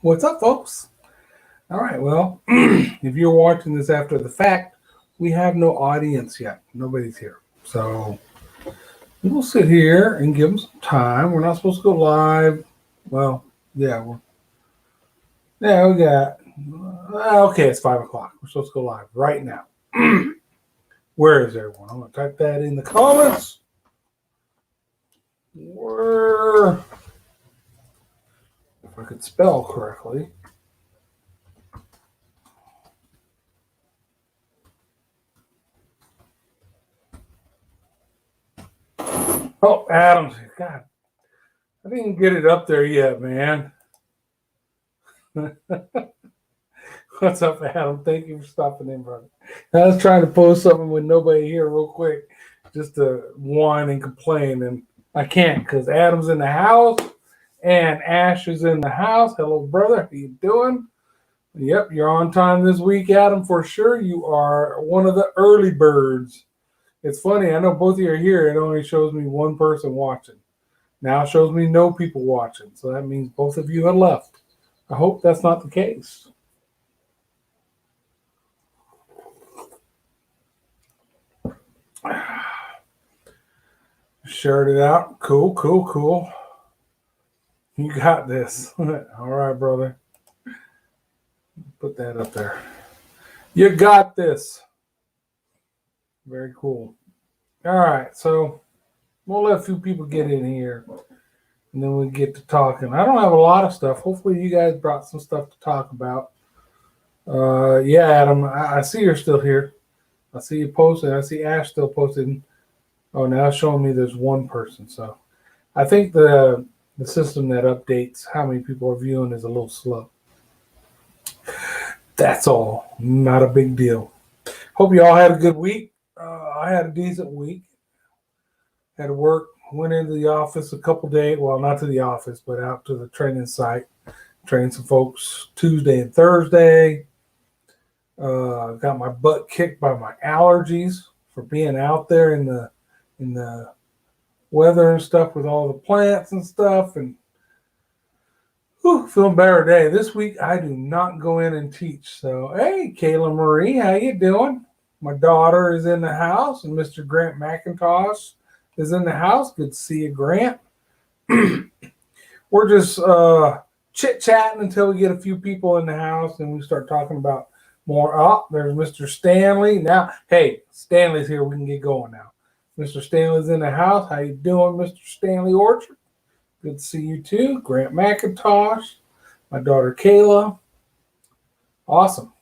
What's up, folks? All right, well, if you're watching this after the fact, we have no audience yet. Nobody's here. So we'll sit here and give them some time. We're not supposed to go live. Well, yeah, we got, okay, it's 5 o'clock. We're supposed to go live right now. Where is everyone? I'm going to type that in the comments. Where, if I could spell correctly. Oh, Adams. God, I didn't get it up there yet, man. What's up, Adam? Thank you for stopping in, brother. I was trying to post something with nobody here real quick, just to whine and complain, and I can't because Adam's in the house and Ash is in the house. Hello, brother. How you doing? Yep, you're on time this week, Adam, for sure. You are one of the early birds. It's funny. I know both of you are here. It only shows me one person watching. Now it shows me no people watching, so that means both of you have left. I hope that's not the case. Shared it out. Cool. You got this. All right, brother. Put that up there. You got this. Very cool. All right, so we'll let a few people get in here, and then we get to talking. I don't have a lot of stuff. Hopefully, you guys brought some stuff to talk about. Yeah, Adam, I see you're still here. I see you posting. I see Ash still posting. Oh, now it's showing me there's one person. So I think the system that updates how many people are viewing is a little slow. That's all. Not a big deal. Hope you all had a good week. I had a decent week. Had to work. Went into the office a couple days. Well, not to the office, but out to the training site. Trained some folks Tuesday and Thursday. Got my butt kicked by my allergies for being out there in the weather and stuff with all the plants and stuff, and feeling better today. This week I do not go in and teach. So hey, Kayla Marie, how you doing? My daughter is in the house, and Mr. Grant McIntosh is in the house. Good to see you, Grant. We're just chit-chatting until we get a few people in the house, and we start talking about more. Oh, there's Mr. Stanley. Now, hey, Stanley's here. We can get going now. Mr. Stanley's in the house. How you doing, Mr. Stanley Orchard? Good to see you too. Grant McIntosh, my daughter Kayla. Awesome.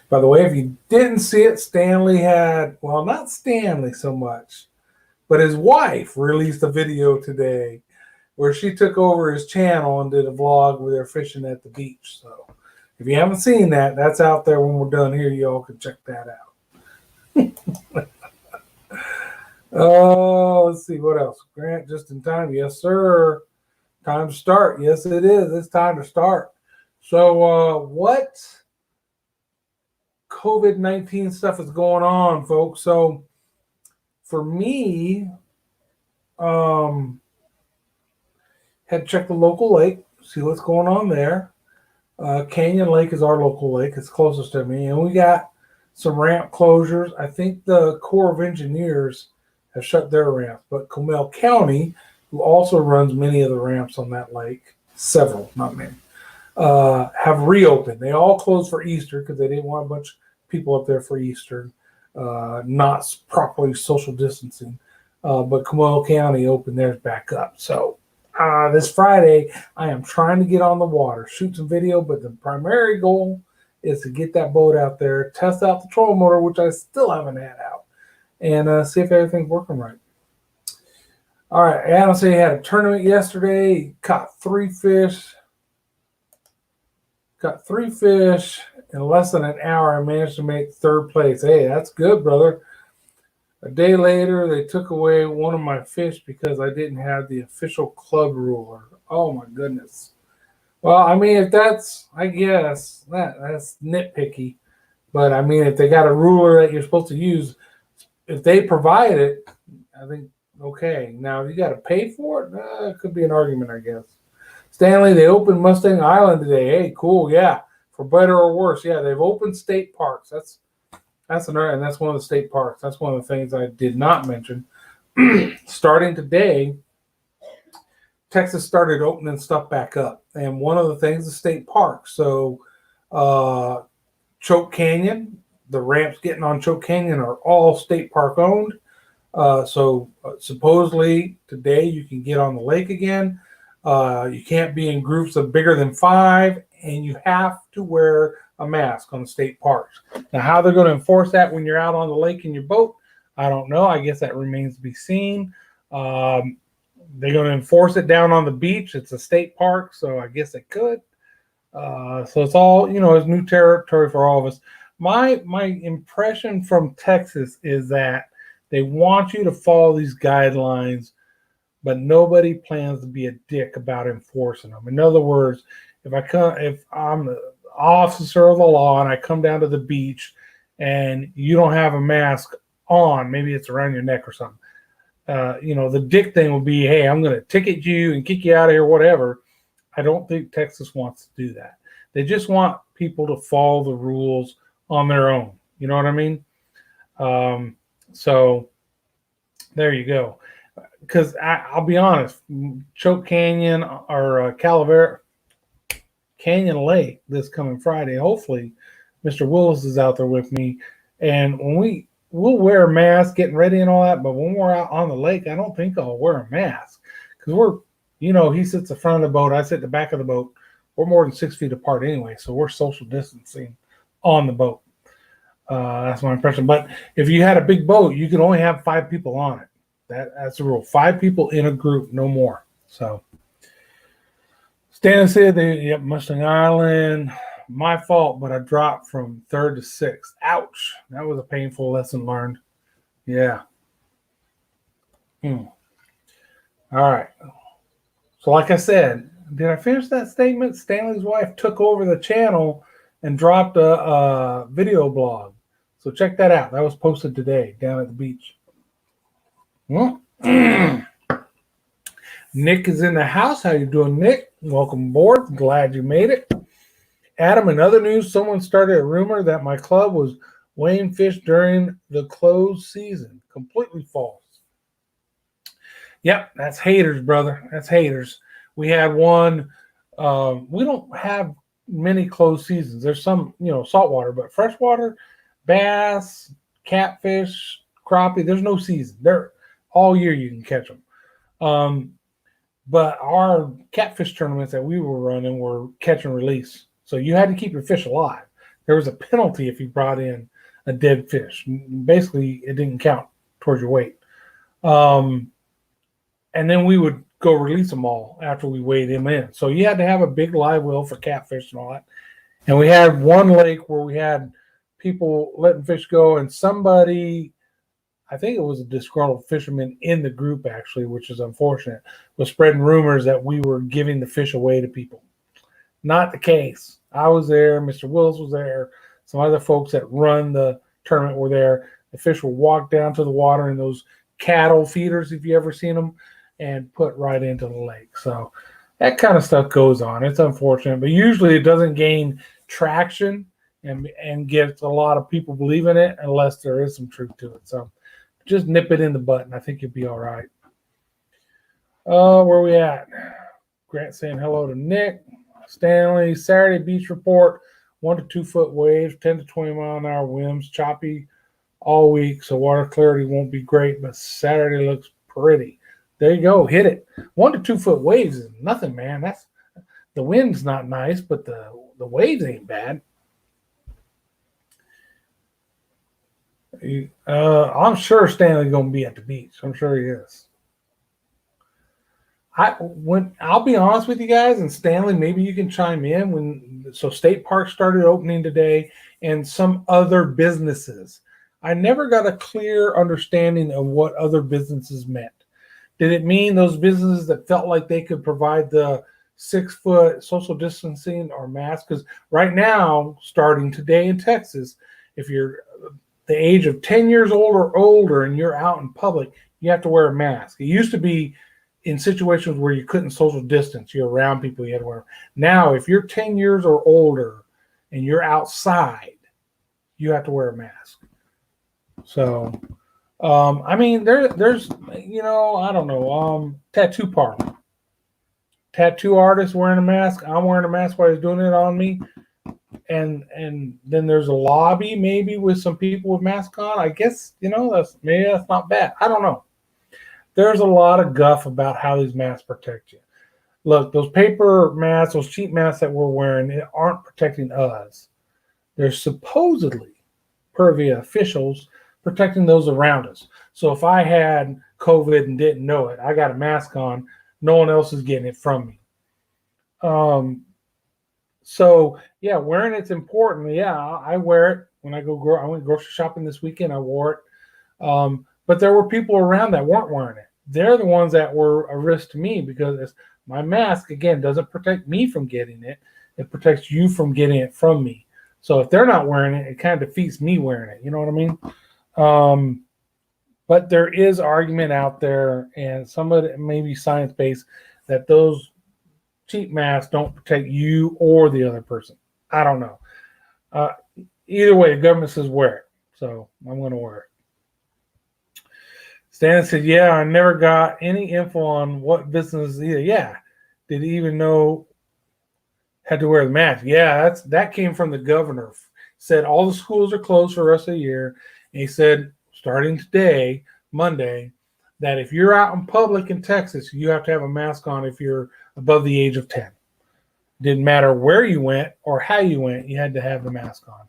By the way, if you didn't see it, Stanley had, well, not Stanley so much, but his wife released a video today where she took over his channel and did a vlog where they're fishing at the beach. So if you haven't seen that, that's out there when we're done here. Y'all can check that out. Oh, let's see what else. Grant, just in time. Yes, sir. Time to start. Yes, it is. It's time to start. So what COVID-19 stuff is going on, folks? So for me, had to check the local lake, see what's going on there. Canyon Lake is our local lake. It's closest to me. And we got some ramp closures. I think the Corps of Engineers have shut their ramps, but Comal County, who also runs many of the ramps on that lake, several, not many, have reopened. They all closed for Easter because they didn't want a bunch of people up there for Easter, not properly social distancing. But Comal County opened theirs back up. So this Friday, I am trying to get on the water, shoot some video, but the primary goal is to get that boat out there, test out the trolling motor, which I still haven't had out, and see if everything's working right. All right, Adam said he had a tournament yesterday. He caught 3 fish. Got 3 fish in less than an hour. I managed to make 3rd place. Hey, that's good, brother. A day later, they took away one of my fish because I didn't have the official club ruler. Oh, my goodness. Well, I mean, if that's, I guess, that's nitpicky. But, I mean, if they got a ruler that you're supposed to use, if they provide it, I think Okay, now you got to pay for it. It could be an argument, I guess. Stanley, they opened Mustang Island today. Hey, cool, yeah. For better or worse, yeah, they've opened state parks. That's another, and that's one of the state parks. That's one of the things I did not mention. Starting today, Texas started opening stuff back up, and one of the things is state parks. So, Choke Canyon, the ramps getting on Choke Canyon are all state park owned. Supposedly today you can get on the lake again. You can't be in groups of bigger than 5, and you have to wear a mask on the state parks. Now, how they're going to enforce that when you're out on the lake in your boat, I don't know. I guess that remains to be seen. They're going to enforce it down on the beach. It's a state park, so I guess it could. So it's all, it's new territory for all of us. My impression from Texas is that they want you to follow these guidelines, but nobody plans to be a dick about enforcing them. In other words, if I'm an officer of the law and I come down to the beach and you don't have a mask on, maybe it's around your neck or something. The dick thing would be, hey, I'm going to ticket you and kick you out of here, whatever. I don't think Texas wants to do that. They just want people to follow the rules on their own. You know what I mean? So there you go. Because I'll be honest, Choke Canyon or Calavera Canyon Lake this coming Friday. Hopefully, Mr. Willis is out there with me, and when we'll wear a mask, getting ready and all that. But when we're out on the lake, I don't think I'll wear a mask because he sits the front of the boat, I sit the back of the boat. We're more than 6 feet apart anyway, so we're social distancing on the boat. That's my impression. But if you had a big boat, you can only have 5 people on it. That's the rule. 5 people in a group, no more. So Stan said, Mustang Island, my fault, but I dropped from 3rd to 6th. Ouch. That was a painful lesson learned. Yeah. All right. So like I said, did I finish that statement? Stanley's wife took over the channel and dropped a video blog. So check that out. That was posted today down at the beach. Nick is in the house. How you doing, Nick? Welcome aboard. Glad you made it. Adam, in other news, someone started a rumor that my club was weighing fish during the closed season. Completely false. Yep, that's haters, brother. That's haters. We had one. We don't have many closed seasons. There's some, saltwater, but freshwater, bass, catfish, crappie, there's no season. They're all year you can catch them. But our catfish tournaments that we were running were catch and release. So you had to keep your fish alive. There was a penalty if you brought in a dead fish. Basically, it didn't count towards your weight. And then we would go release them all after we weighed them in. So you had to have a big live well for catfish and all that. And we had one lake where we had people letting fish go, and somebody, I think it was a disgruntled fisherman in the group actually, which is unfortunate, was spreading rumors that we were giving the fish away to people. Not the case. I was there. Mr. Willis was there. Some other folks that run the tournament were there. The fish will walk down to the water in those cattle feeders, if you ever seen them, and put right into the lake. So that kind of stuff goes on. It's unfortunate, but usually it doesn't gain traction and gets a lot of people believing it unless there is some truth to it. So just nip it in the butt, and I think you'll be all right. Where are we at? Grant saying hello to Nick. Stanley, Saturday beach report, 1 to 2 foot waves, 10 to 20 mile an hour winds, choppy all week, so water clarity won't be great, but Saturday looks pretty. There you go, hit it. 1 to 2 foot waves is nothing, man. That's the wind's not nice, but the waves ain't bad. I'm sure Stanley's gonna be at the beach. I'm sure he is. I'll be honest with you guys, and Stanley, maybe you can chime in. So state parks started opening today, and some other businesses. I never got a clear understanding of what other businesses meant. Did it mean those businesses that felt like they could provide the 6 foot social distancing or mask? Because right now, starting today in Texas, if you're the age of 10 years old or older and you're out in public, you have to wear a mask. It used to be in situations where you couldn't social distance, you're around people, you had to wear. Now, if you're 10 years or older and you're outside, you have to wear a mask. So, I mean, there's, I don't know, tattoo parlor, tattoo artist wearing a mask. I'm wearing a mask while he's doing it on me. And then there's a lobby maybe with some people with masks on. I guess, that's not bad. I don't know. There's a lot of guff about how these masks protect you. Look, those paper masks, those cheap masks that we're wearing, aren't protecting us. They're supposedly, per the officials, protecting those around us. So if I had COVID and didn't know it, I got a mask on, no one else is getting it from me. So yeah, wearing it's important. Yeah, I wear it when I go. I went grocery shopping this weekend. I wore it. But there were people around that weren't wearing it. They're the ones that were a risk to me because my mask, again, doesn't protect me from getting it. It protects you from getting it from me. So if they're not wearing it, it kind of defeats me wearing it. You know what I mean? But there is argument out there, and some of it may be science-based, that those cheap masks don't protect you or the other person. I don't know. Either way, the government says wear it. So I'm going to wear it. Stan said, yeah, I never got any info on what business either. Yeah. Did he even know had to wear the mask? Yeah, that came from the governor. Said all the schools are closed for the rest of the year. And he said, starting today, Monday, that if you're out in public in Texas, you have to have a mask on if you're above the age of 10. Didn't matter where you went or how you went, you had to have the mask on.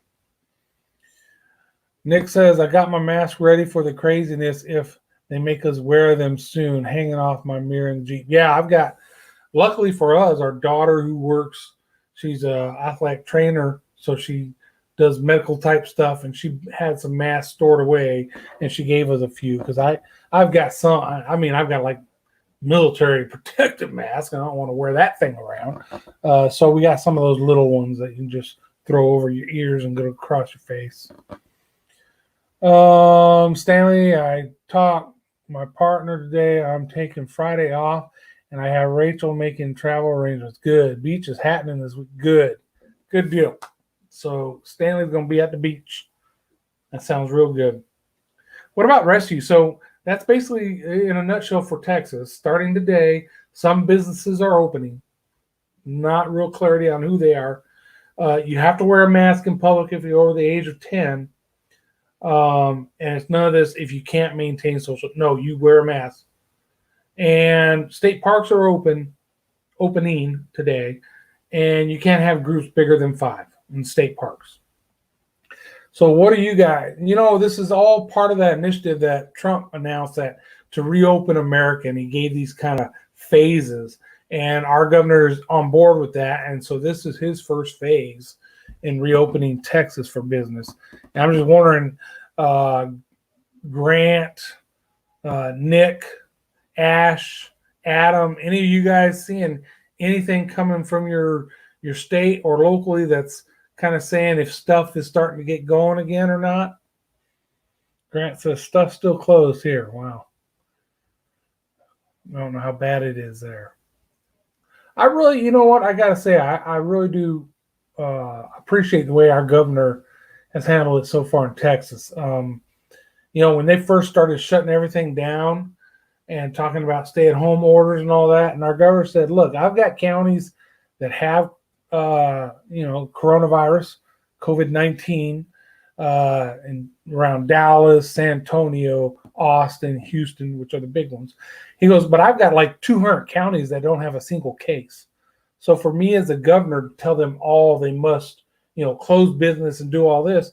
Nick says, I got my mask ready for the craziness if they make us wear them soon, hanging off my mirror in the Jeep. Yeah, I've got, luckily for us, our daughter who works, she's an athletic trainer, so she does medical type stuff, and she had some masks stored away, and she gave us a few because I've got some. I've got like military protective mask, and I don't want to wear that thing around. So we got some of those little ones that you can just throw over your ears and go across your face. Stanley, I talked my partner today. I'm taking Friday off, and I have Rachel making travel arrangements. Good. Beach is happening this week. Good deal. So Stanley's going to be at the beach. That sounds real good. What about rescue? So that's basically, in a nutshell, for Texas. Starting today, some businesses are opening. Not real clarity on who they are. You have to wear a mask in public if you're over the age of 10. And it's none of this if you can't maintain social. No, you wear a mask. And state parks are opening today, and you can't have groups bigger than 5 in state parks. So what do you guys? This is all part of that initiative that Trump announced that to reopen America, and he gave these kind of phases, and our governor is on board with that, and so this is his first phase in reopening Texas for business. And I'm just wondering, Grant, Nick, Ash, Adam, any of you guys seeing anything coming from your state or locally that's kind of saying if stuff is starting to get going again or not? Grant says stuff's still closed here. Wow. I don't know how bad it is there. I really, I got to say, I really do appreciate the way our governor has handled it so far in Texas. When they first started shutting everything down and talking about stay-at-home orders and all that, and our governor said, look, I've got counties that have, coronavirus, COVID-19, and around Dallas, San Antonio, Austin, Houston, which are the big ones. He goes, but I've got like 200 counties that don't have a single case. So for me as a governor to tell them all they must, close business and do all this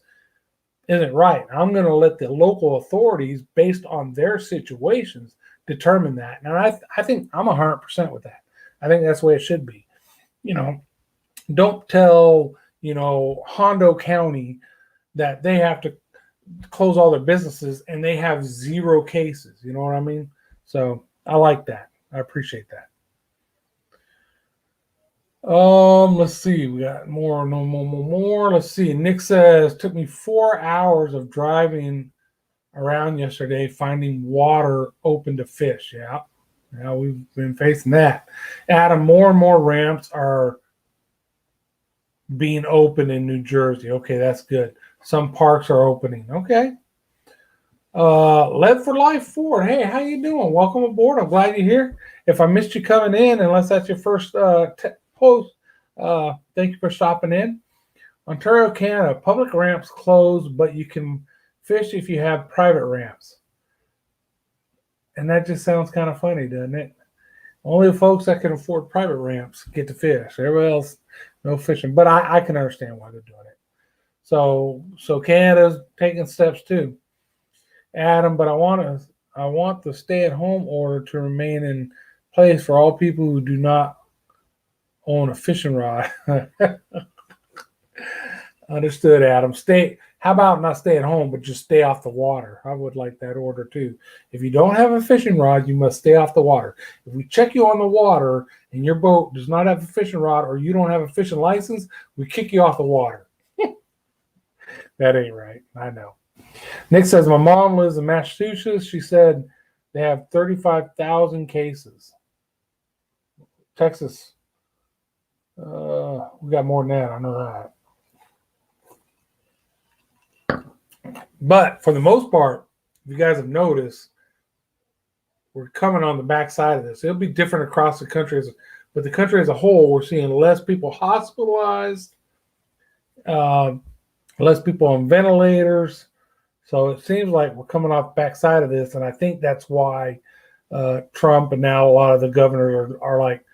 isn't right. I'm going to let the local authorities, based on their situations, determine that. And I think I'm 100% with that. I think that's the way it should be. Don't tell, Hondo County that they have to close all their businesses and they have 0 cases. You know what I mean? So I like that. I appreciate that. Let's see. We got more. Let's see. Nick says, took me 4 hours of driving around yesterday finding water open to fish. Yeah. Yeah, we've been facing that. Adam, more and more ramps are being open in New Jersey. Okay, that's good. Some parks are opening. Okay. Led for Life Ford. Hey, how you doing? Welcome aboard. I'm glad you're here. If I missed you coming in, unless that's your first post, thank you for stopping in. Ontario, Canada, public ramps closed, but you can fish if you have private ramps. And that just sounds kind of funny, doesn't it? Only the folks that can afford private ramps get to fish. Everybody else, no fishing. But I can understand why they're doing it. So Canada's taking steps too. Adam, but I want the stay-at-home order to remain in place for all people who do not own a fishing rod. Understood, Adam. How about not stay at home, but just stay off the water? I would like that order too. If you don't have a fishing rod, you must stay off the water. If we check you on the water and your boat does not have a fishing rod or you don't have a fishing license, we kick you off the water. That ain't right. I know. Nick says, my mom lives in Massachusetts. She said they have 35,000 cases. Texas, we got more than that. I know that. But for the most part, if you guys have noticed, we're coming on the backside of this. It'll be different across the country, but the country as a whole, we're seeing less people hospitalized, less people on ventilators. So it seems like we're coming off the backside of this, and I think that's why Trump and now a lot of the governors are like,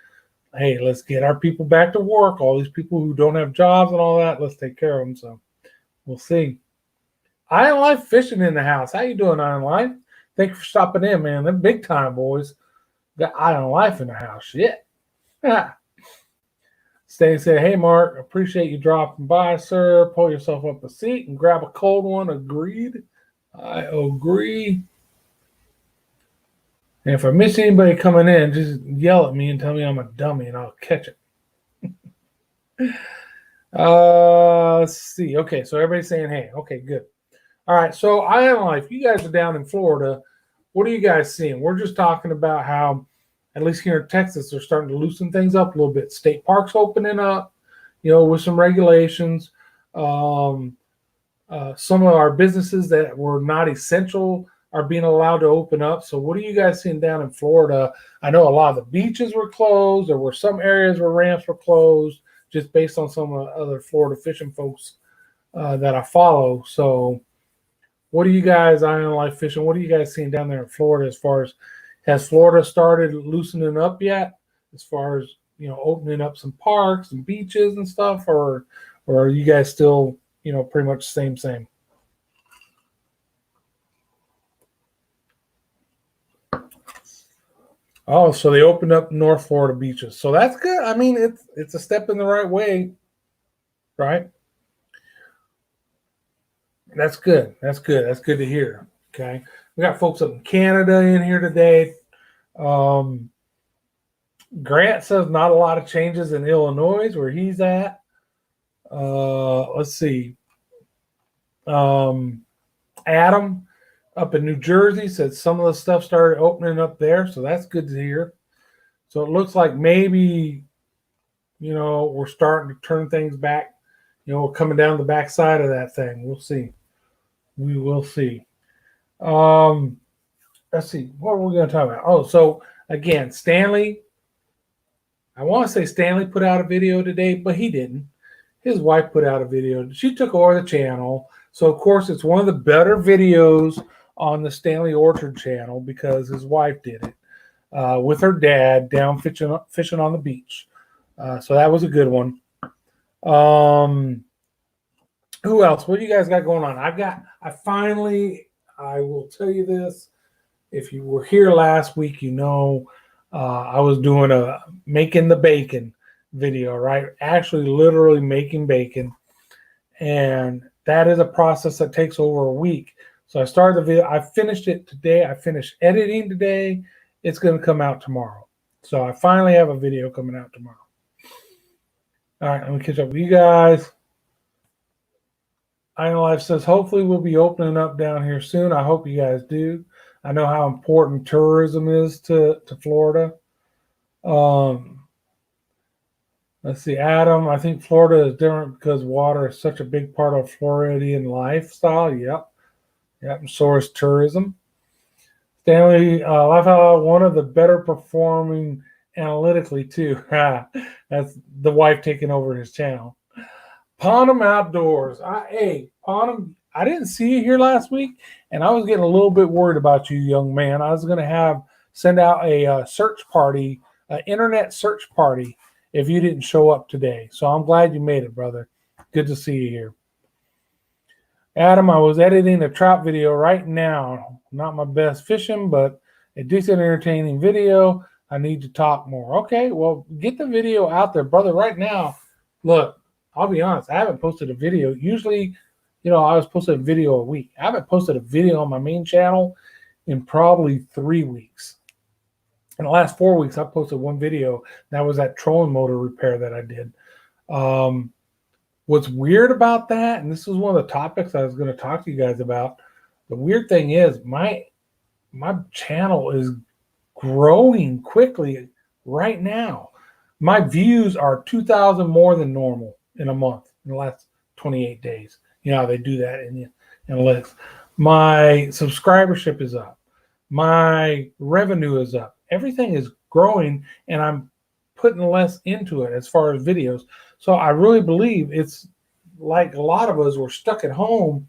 hey, let's get our people back to work. All these people who don't have jobs and all that, let's take care of them. So we'll see. Iron Life Fishing in the house. How you doing, Iron Life? Thank you for stopping in, man. They're big time, boys. Got Iron Life in the house. Shit. Stan said, hey, Mark, appreciate you dropping by, sir. Pull yourself up a seat and grab a cold one. Agreed. I agree. And if I miss anybody coming in, just yell at me and tell me I'm a dummy and I'll catch it. Let's see. Okay, so everybody's saying, hey. Okay, good. All right, so Iron Life, you guys are down in Florida. What are you guys seeing? We're just talking about how, at least here in Texas, they're starting to loosen things up a little bit. State parks opening up, with some regulations. Some of our businesses that were not essential are being allowed to open up. So what are you guys seeing down in Florida? I know a lot of the beaches were closed. There were some areas where ramps were closed, just based on some of the other Florida fishing folks that I follow. So what are you guys, Iron Life Fishing, what are you guys seeing down there in Florida as far as, has Florida started loosening up yet? As far as, opening up some parks and beaches and stuff, or are you guys still, pretty much same? Oh, so they opened up North Florida beaches. So that's good. I mean, it's a step in the right way, right? That's good. That's good. That's good to hear. Okay. We got folks up in Canada in here today. Grant says not a lot of changes in Illinois where he's at. Let's see. Adam up in New Jersey said some of the stuff started opening up there. So that's good to hear. So it looks like maybe, we're starting to turn things back. We're coming down the backside of that thing. We'll see. We will see. Let's see. What are we going to talk about? Oh, so again, Stanley. I want to say Stanley put out a video today, but he didn't. His wife put out a video. She took over the channel. So, of course, it's one of the better videos on the Stanley Orchard channel because his wife did it with her dad down fishing on the beach. So that was a good one. Who else? What do you guys got going on? I will tell you this. If you were here last week, I was doing a making the bacon video, right? Actually, literally making bacon. And that is a process that takes over a week. So I started the video. I finished it today. I finished editing today. It's going to come out tomorrow. So I finally have a video coming out tomorrow. All right, let me catch up with you guys. Iron Life says, hopefully we'll be opening up down here soon. I hope you guys do. I know how important tourism is to Florida. Let's see, Adam. I think Florida is different because water is such a big part of Floridian lifestyle. Yep. And so is tourism. Stanley, Lifestyle, one of the better performing analytically too. That's the wife taking over his channel. Ponham Outdoors. Ponham, I didn't see you here last week, and I was getting a little bit worried about you, young man. I was going to send out a search party, an internet search party, if you didn't show up today. So I'm glad you made it, brother. Good to see you here. Adam, I was editing a trout video right now. Not my best fishing, but a decent, entertaining video. I need to talk more. Okay, well, get the video out there, brother. Right now, look, I'll be honest. I haven't posted a video. Usually, I was posting a video a week. I haven't posted a video on my main channel in probably 3 weeks. In the last 4 weeks, I posted one video. That was that trolling motor repair that I did. What's weird about that, and this is one of the topics I was going to talk to you guys about, the weird thing is my channel is growing quickly right now. My views are 2,000 more than normal in a month in the last 28 days. You know how they do that in the analytics. My subscribership is up. My revenue is up. Everything is growing, and I'm putting less into it as far as videos. So I really believe it's like a lot of us were stuck at home,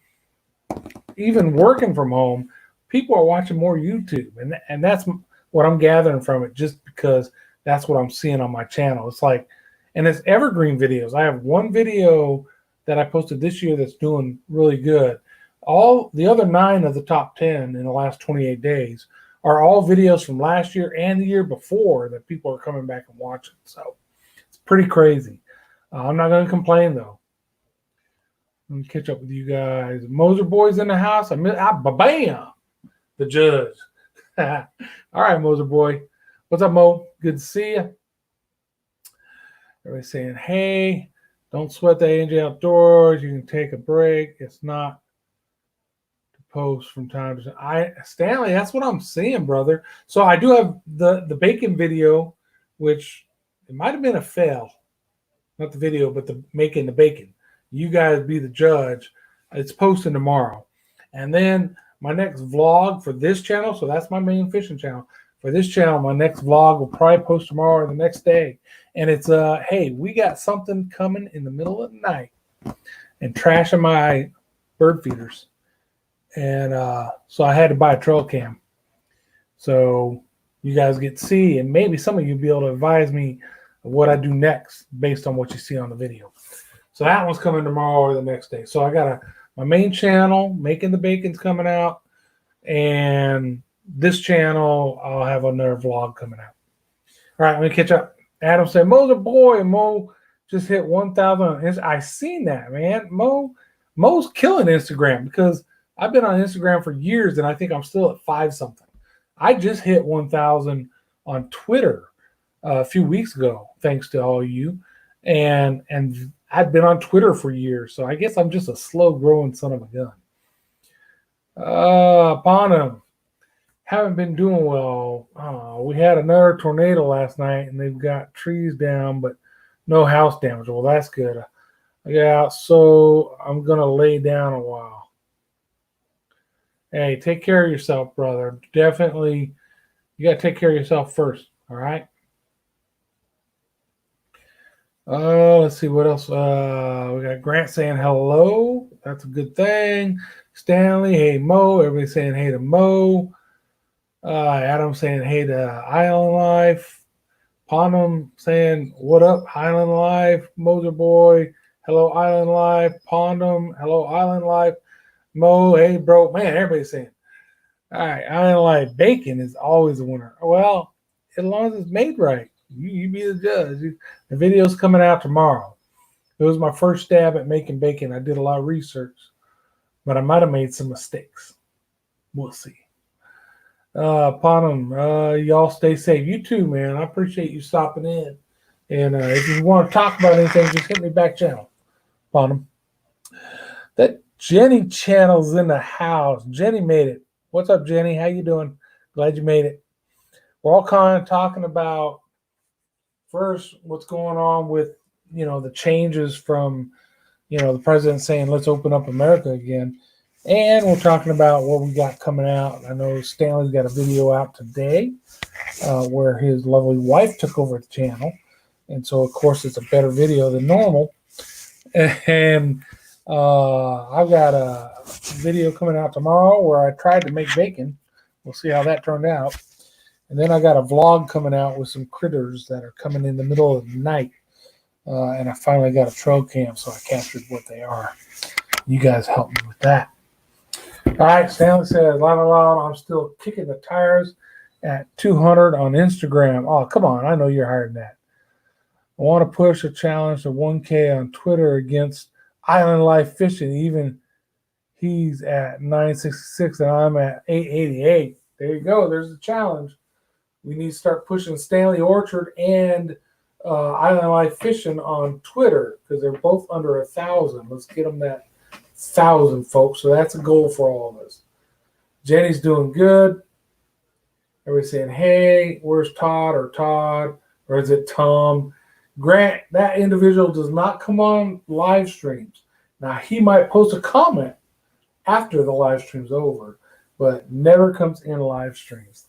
even working from home. People are watching more YouTube, and that's what I'm gathering from it, just because that's what I'm seeing on my channel. It's like, and it's evergreen videos. I have one video that I posted this year that's doing really good. All the other 9 of the top 10 in the last 28 days are all videos from last year and the year before that people are coming back and watching. So it's pretty crazy. I'm not going to complain, though. Let me catch up with you guys. Moser Boy's in the house. Bam! The judge. All right, Moser Boy. What's up, Mo? Good to see you. Everybody's saying, hey, don't sweat the AJ Outdoors. You can take a break. It's not to post from time to time. Stanley, that's what I'm seeing, brother. So I do have the bacon video, which it might have been a fail. Not the video, but the making the bacon. You guys be the judge. It's posting tomorrow. And then my next vlog for this channel, so that's my main fishing channel. For this channel, my next vlog will probably post tomorrow or the next day. And it's, hey, we got something coming in the middle of the night and trashing my bird feeders. And so I had to buy a trail cam. So you guys get to see, and maybe some of you will be able to advise me what I do next based on what you see on the video. So that one's coming tomorrow or the next day. So I got my main channel, Making the Bacon's coming out, and this channel, I'll have another vlog coming out. All right, let me catch up. Adam said, Mo's a boy, and Mo just hit 1,000. I seen that, man. Mo's killing Instagram, because I've been on Instagram for years, and I think I'm still at 5 something. I just hit 1,000 on Twitter a few weeks ago, thanks to all you. And I've been on Twitter for years, so I guess I'm just a slow-growing son of a gun. Ponham, haven't been doing well. We had another tornado last night, and they've got trees down, but no house damage. Well, that's good. Yeah, so I'm going to lay down a while. Hey, take care of yourself, brother. Definitely, you got to take care of yourself first, all right? Let's see what else. We got Grant saying hello. That's a good thing. Stanley, hey, Mo. Everybody saying hey to Mo. Adam saying hey to Island Life. Ponham saying what up, Island Life. Moser Boy, hello, Island Life. Ponham, hello, Island Life. Mo, hey, bro. Man, everybody's saying. All right, Island Life. Bacon is always a winner. Well, as long as it's made right. You be the judge. The video's coming out tomorrow. It was my first stab at making bacon. I did a lot of research, but I might have made some mistakes. We'll see. Ponham, y'all stay safe. You too, man. I appreciate you stopping in. And if you want to talk about anything, just hit me back channel. Ponham. That Jenny Channel's in the house. Jenny made it. What's up, Jenny? How you doing? Glad you made it. We're all kind of talking about first what's going on with the changes from the president saying let's open up America again, and we're talking about what we got coming out. I know Stanley's got a video out today where his lovely wife took over the channel, and so of course it's a better video than normal. And I've got a video coming out tomorrow where I tried to make bacon. We'll see how that turned out. And then I got a vlog coming out with some critters that are coming in the middle of the night. And I finally got a trail cam, so I captured what they are. You guys help me with that. All right, Stanley says, I'm still kicking the tires at 200 on Instagram. Oh, come on. I know you're higher than that. I want to push a challenge to 1K on Twitter against Island Life Fishing. Even he's at 966 and I'm at 888. There you go. There's the challenge. We need to start pushing Stanley Orchard and Island Life Fishing on Twitter because they're both under 1,000. Let's get them that 1,000, folks. So that's a goal for all of us. Jenny's doing good. Everybody's saying, hey, where's Todd or is it Tom? Grant, that individual does not come on live streams. Now, he might post a comment after the live stream's over, but never comes in live streams.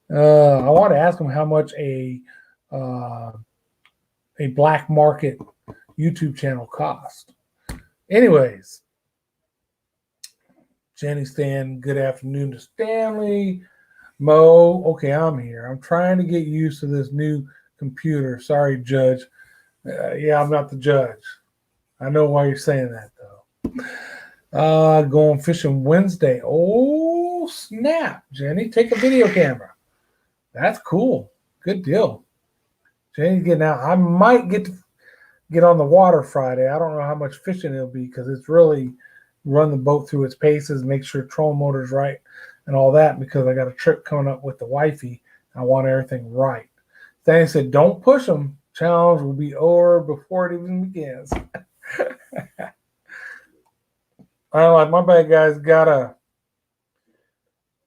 I want to ask him how much a black market YouTube channel cost. Anyways, Jenny Stan, good afternoon to Stanley. Mo, okay, I'm here. I'm trying to get used to this new computer. Sorry, Judge. Yeah, I'm not the judge. I know why you're saying that, though. Going fishing Wednesday. Oh, snap, Jenny. Take a video camera. That's cool. Good deal. Jenny's getting out. I might get on the water Friday. I don't know how much fishing it'll be because it's really run the boat through its paces, make sure trolling motor's right and all that because I got a trip coming up with the wifey. I want everything right. Then he said, don't push them. Challenge will be over before it even begins. I'm like, my bad, guys. Gotta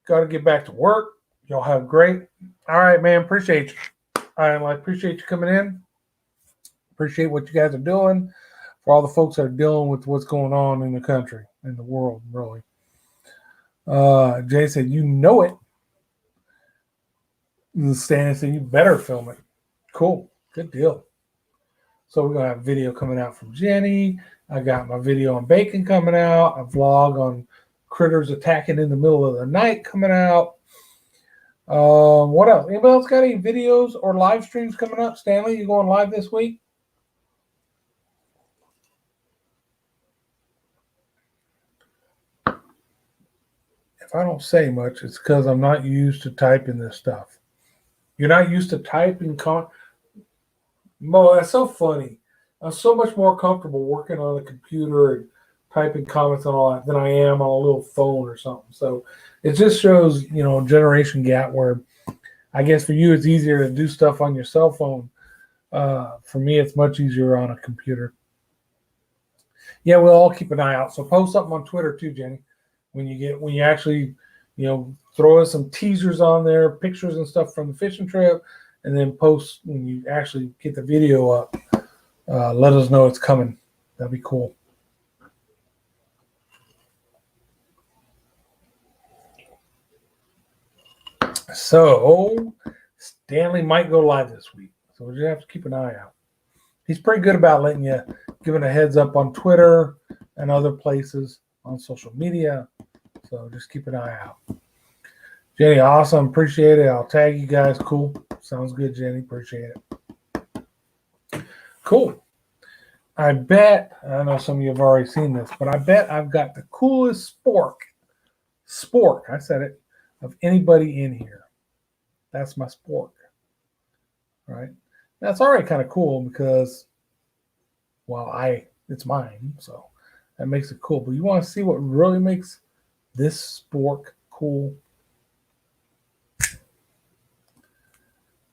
get back to work. Y'all have great. All right, man. Appreciate you. I appreciate you coming in. Appreciate what you guys are doing. For all the folks that are dealing with what's going on in the country, in the world, really. Jay said, you know it. Stan said, you better film it. Cool. Good deal. So we're going to have a video coming out from Jenny. I got my video on bacon coming out. A vlog on critters attacking in the middle of the night coming out. What else? Anybody else got any videos or live streams coming up? Stanley, you going live this week? If I don't say much, it's because I'm not used to typing this stuff. You're not used to typing. Mo, that's so funny. I'm so much more comfortable working on a computer and typing comments and all that than I am on a little phone or something. So it just shows, generation gap where I guess for you it's easier to do stuff on your cell phone. For me, it's much easier on a computer. Yeah, we'll all keep an eye out. So post something on Twitter too, Jenny. When you actually, throw us some teasers on there, pictures and stuff from the fishing trip, and then post when you actually get the video up. Let us know it's coming. That'd be cool. So Stanley might go live this week. So we just have to keep an eye out. He's pretty good about giving a heads up on Twitter and other places on social media. So just keep an eye out. Jenny, awesome. Appreciate it. I'll tag you guys. Cool. Sounds good, Jenny. Appreciate it. Cool. I bet, I know some of you have already seen this, but I bet I've got the coolest spork, I said it, of anybody in here. That's my spork. Right? That's already kind of cool because, it's mine, so that makes it cool. But you want to see what really makes this spork cool?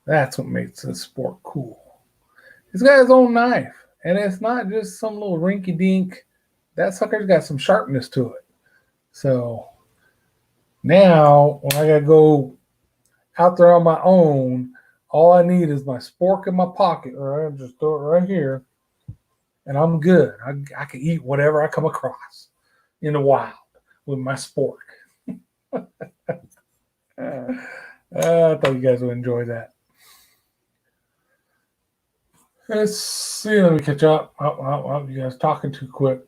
That's what makes this spork cool. He's got his own knife, and it's not just some little rinky-dink that sucker's got some sharpness to it. So now when I gotta go out there on my own, all I need is my spork in my pocket, or I just throw it right here, and I'm good. I can eat whatever I come across in the wild with my spork. I thought you guys would enjoy that. Let's see. Let me catch up. You guys talking too quick.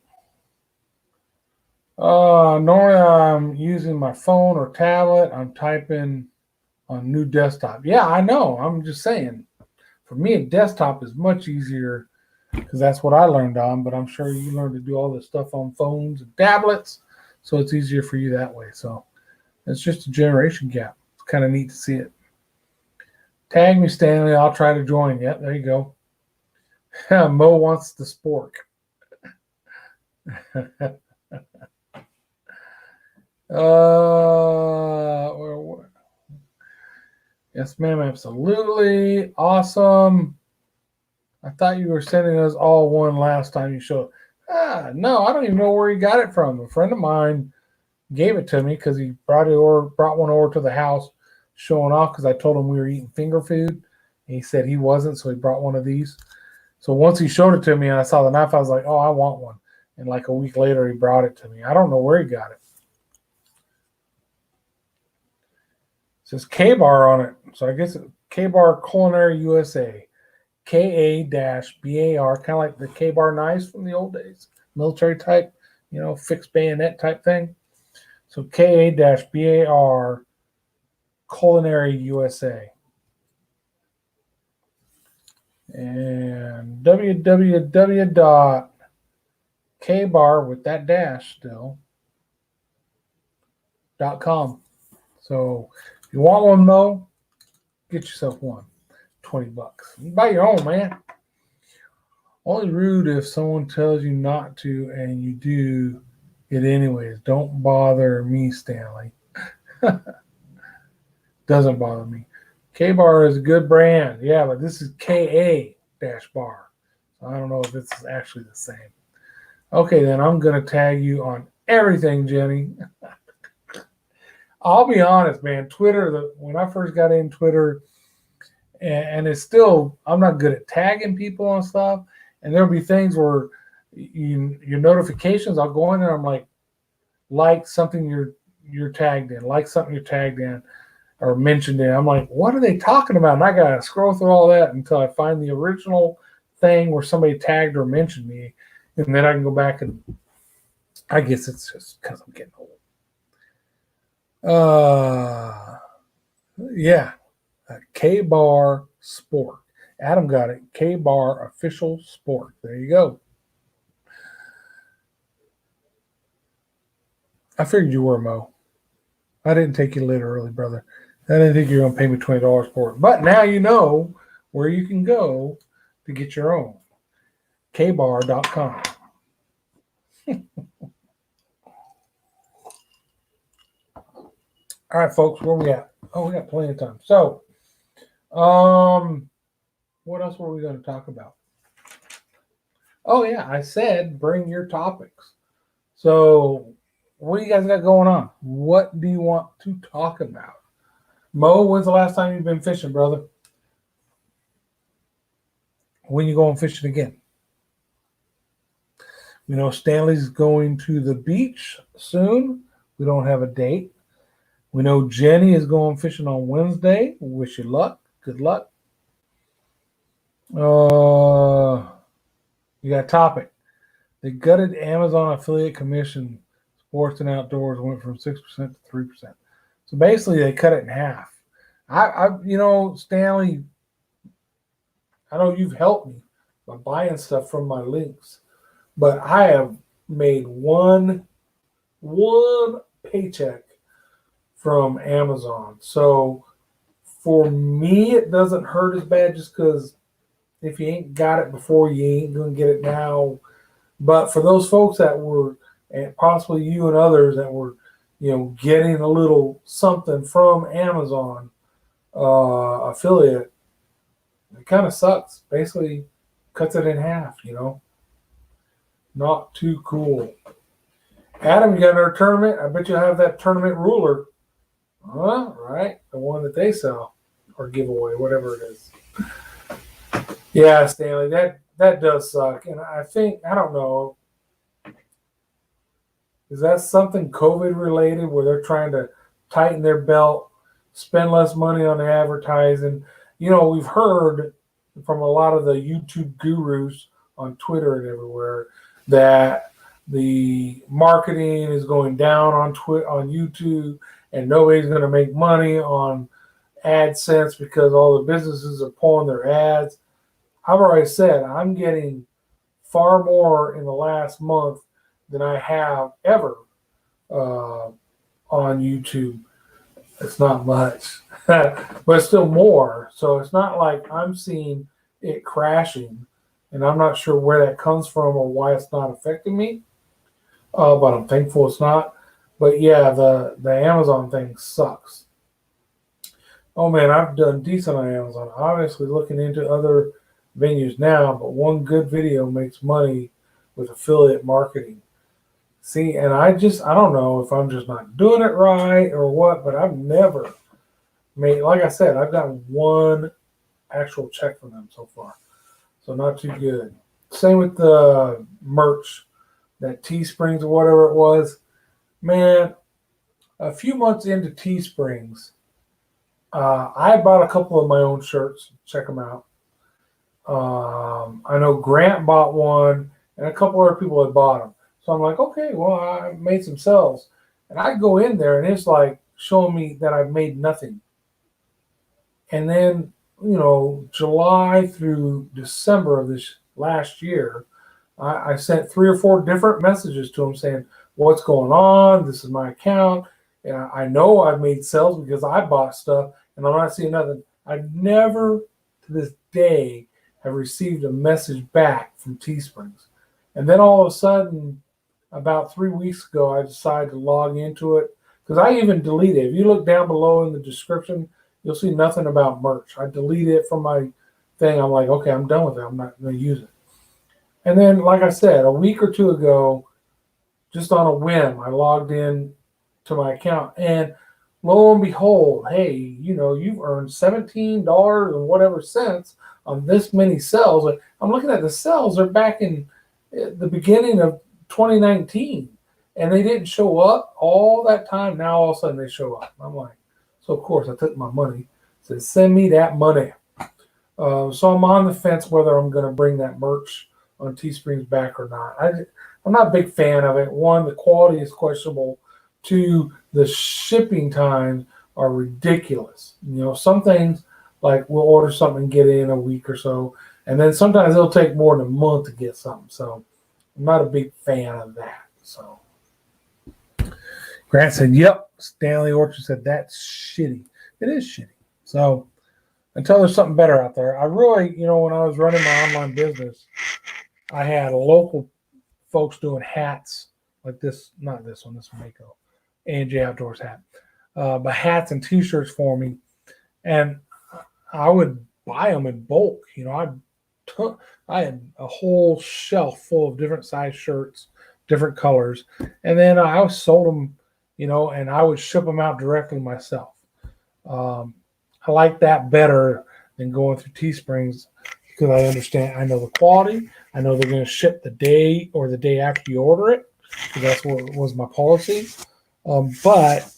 Normally I'm using my phone or tablet. I'm typing on new desktop. Yeah, I know. I'm just saying. For me, a desktop is much easier because that's what I learned on. But I'm sure you learned to do all this stuff on phones and tablets, so it's easier for you that way. So it's just a generation gap. It's kind of neat to see it. Tag me, Stanley. I'll try to join. Yep, there you go. Mo wants the spork. Yes, ma'am, absolutely. Awesome. I thought you were sending us all one last time you showed. No, I don't even know where he got it from. A friend of mine gave it to me because he brought one over to the house showing off because I told him we were eating finger food. And he said he wasn't, so he brought one of these. So once he showed it to me and I saw the knife, I was like, oh, I want one. And like a week later, he brought it to me. I don't know where he got it. It says K-Bar on it. So I guess K-Bar Culinary USA. KA-BAR, kind of like the K-Bar knives from the old days. Military type, fixed bayonet type thing. So KA-BAR Culinary USA. And www.kbar with that dash still .com. So if you want one, Mo, get yourself one. $20. You buy your own, man. Only rude if someone tells you not to and you do it anyways. Don't bother me, Stanley. Doesn't bother me. K-Bar is a good brand. Yeah, but this is KA-bar. So I don't know if it's actually the same. Okay, then I'm going to tag you on everything, Jenny. I'll be honest, man. Twitter, when I first got in Twitter, and it's still, I'm not good at tagging people on stuff. And there'll be things where your notifications, I'll go in there, I'm like something you're tagged in, like something you're tagged in or mentioned in. I'm like, what are they talking about? And I got to scroll through all that until I find the original thing where somebody tagged or mentioned me. And then I can go back and I guess it's just because I'm getting old. Yeah. K-Bar Sport. Adam got it. K-Bar Official Sport. There you go. I figured you were, Mo. I didn't take you later early, brother. I didn't think you were going to pay me $20 for it. But now you know where you can go to get your own. kbar.com. All right, folks, where we at? Oh, we got plenty of time. So, what else were we going to talk about? Oh, yeah, I said bring your topics. So, what do you guys got going on? What do you want to talk about? Mo, when's the last time you've been fishing, brother? When you going fishing again? We know Stanley's going to the beach soon. We don't have a date. We know Jenny is going fishing on Wednesday. Wish you luck. Good luck. You got a topic. The gutted Amazon affiliate commission, sports and outdoors, went from 6% to 3%. So basically, they cut it in half. Stanley, I know you've helped me by buying stuff from my links, but I have made one paycheck from Amazon. So for me, it doesn't hurt as bad just because if you ain't got it before, you ain't going to get it now. But for those folks that were, and possibly you and others that were, getting a little something from Amazon affiliate, it kind of sucks. Basically, cuts it in half, Not too cool. Adam, you got another tournament? I bet you'll have that tournament ruler. Huh? Right? The one that they sell or give away, whatever it is. Yeah, Stanley, that does suck. And I think, I don't know, is that something COVID related where they're trying to tighten their belt, spend less money on advertising? We've heard from a lot of the YouTube gurus on Twitter and everywhere that the marketing is going down on YouTube, and nobody's going to make money on AdSense because all the businesses are pulling their ads. I've already said I'm getting far more in the last month than I have ever on YouTube. It's not much, but it's still more. So it's not like I'm seeing it crashing, and I'm not sure where that comes from or why it's not affecting me. But I'm thankful it's not. But yeah, the Amazon thing sucks. Oh man, I've done decent on Amazon. Obviously looking into other venues now, but one good video makes money with affiliate marketing. See, and I don't know if I'm just not doing it right or what, but I've never made, like I said, I've gotten one actual check from them so far. So not too good. Same with the merch, that Teesprings or whatever it was. Man, a few months into Teesprings, I bought a couple of my own shirts. Check them out. I know Grant bought one, and a couple other people had bought them. So I'm like, okay, well, I made some sales. And I go in there, and it's like showing me that I've made nothing. And then, July through December of this last year, I sent 3 or 4 different messages to them saying, what's going on? This is my account. And I know I've made sales because I bought stuff, and I'm not seeing nothing. I never, to this day, have received a message back from Teesprings. And then all of a sudden, about 3 weeks ago, I decided to log into it because I even deleted it. If you look down below in the description, you'll see nothing about merch. I deleted it from my thing. I'm like, okay, I'm done with it. I'm not going to use it. And then, like I said, a week or two ago, just on a whim, I logged in to my account, and lo and behold, hey, you've earned $17 and whatever cents on this many sales. I'm looking at the sales; they're back in the beginning of 2019, and they didn't show up all that time. Now all of a sudden they show up. I'm like, so of course I took my money. Said, send me that money. So I'm on the fence whether I'm going to bring that merch on Teesprings back or not. I'm not a big fan of it. One, the quality is questionable. Two, the shipping times are ridiculous. Some things, like we'll order something and get it in a week or so, and then sometimes it'll take more than a month to get something. So I'm not a big fan of that. So Grant said, yep. Stanley Orchard said, that's shitty. It is shitty. So until there's something better out there, I really, when I was running my online business, I had local folks doing hats like this, not this one, this is Mako, A&J Outdoors hat, but hats and T-shirts for me. And I would buy them in bulk. I had a whole shelf full of different size shirts, different colors. And then I sold them, and I would ship them out directly myself. I like that better than going through Teesprings because I know the quality. I know they're going to ship the day or the day after you order it. Because that's what was my policy. But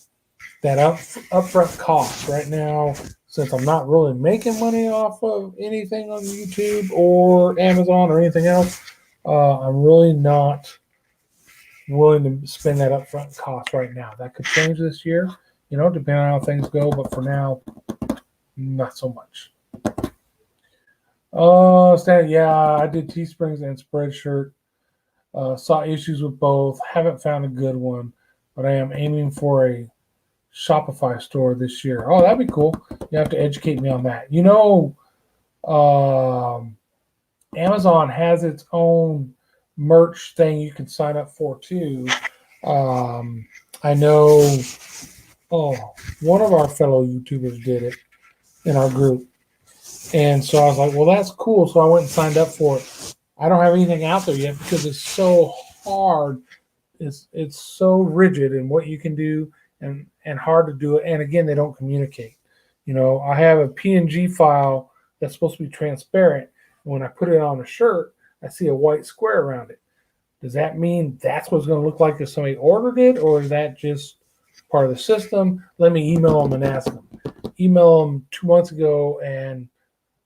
that upfront cost right now, since I'm not really making money off of anything on YouTube or Amazon or anything else, I'm really not willing to spend that upfront cost right now. That could change this year, depending on how things go. But for now, not so much. Yeah, I did Teesprings and Spreadshirt. Saw issues with both. Haven't found a good one, but I am aiming for a Shopify store this year. Oh, that'd be cool. You have to educate me on that. Amazon has its own merch thing you can sign up for too. I know one of our fellow YouTubers did it in our group. And so I was like, well, that's cool. So I went and signed up for it. I don't have anything out there yet because it's so hard. It's so rigid in what you can do and hard to do it. And again, they don't communicate. I have a PNG file that's supposed to be transparent. When I put it on a shirt, I see a white square around it. Does that mean that's what it's going to look like if somebody ordered it, or is that just part of the system? Let me email them and ask them. Email them 2 months ago and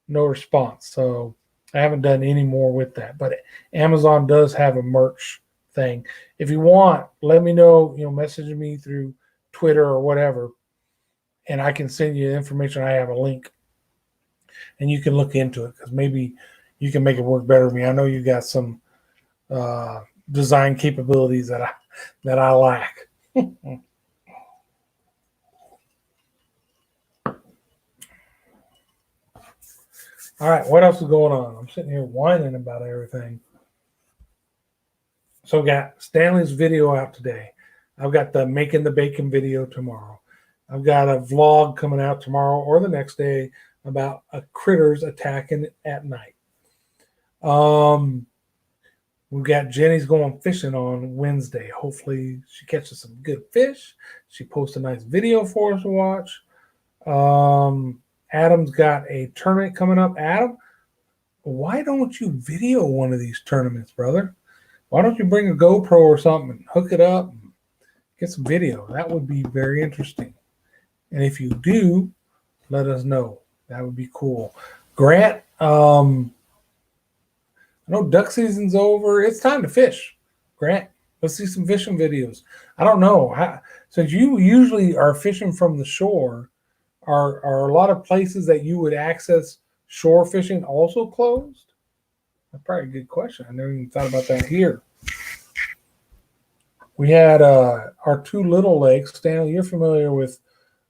no response. So I haven't done any more with that. But Amazon does have a merch thing. If you want, let me know. Message me through Twitter or whatever, and I can send you information. I have a link, and you can look into it because maybe you can make it work better for me. I know you got some design capabilities that I lack. All right, what else is going on? I'm sitting here whining about everything. So got Stanley's video out today. I've got the making the bacon video tomorrow. I've got a vlog coming out tomorrow or the next day about critters attacking at night. We've got Jenny's going fishing on Wednesday. Hopefully she catches some good fish. She posts a nice video for us to watch. Adam's got a tournament coming up. Adam, why don't you video one of these tournaments, brother? Why don't you bring a GoPro or something and hook it up and get some video? That would be very interesting. And if you do, let us know. That would be cool. Grant, I know duck season's over. It's time to fish. Grant, let's see some fishing videos. I don't know. Since you usually are fishing from the shore, are a lot of places that you would access shore fishing also closed? That's probably a good question. I never even thought about that here. We had our two little lakes. Stanley, you're familiar with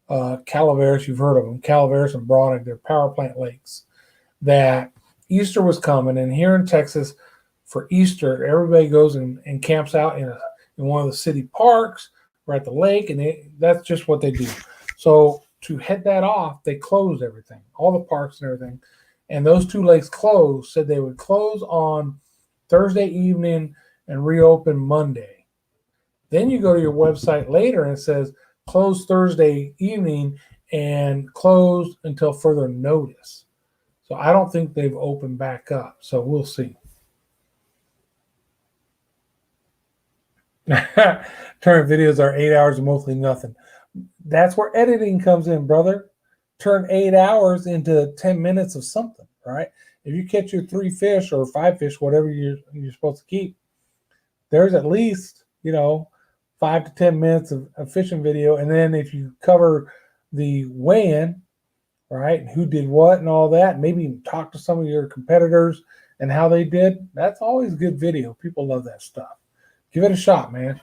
Calaveras. You've heard of them. Calaveras and Bronick. They're power plant lakes. That Easter was coming, and here in Texas, for Easter, everybody goes and camps out in one of the city parks or at the lake, and that's just what they do. So to head that off, they closed everything, all the parks and everything. And those two lakes closed, said they would close on Thursday evening and reopen Monday. Then you go to your website later and it says closed Thursday evening and closed until further notice. So I don't think they've opened back up. So we'll see. Tournament videos are 8 hours and mostly nothing. That's where editing comes in, brother. Turn 8 hours into 10 minutes of something, right? If you catch your 3 fish or 5 fish, whatever you're supposed to keep, there's at least 5 to 10 minutes of fishing video. And then if you cover the weigh-in, right, and who did what and all that, maybe talk to some of your competitors and how they did, that's always good video. People love that stuff. Give it a shot, man.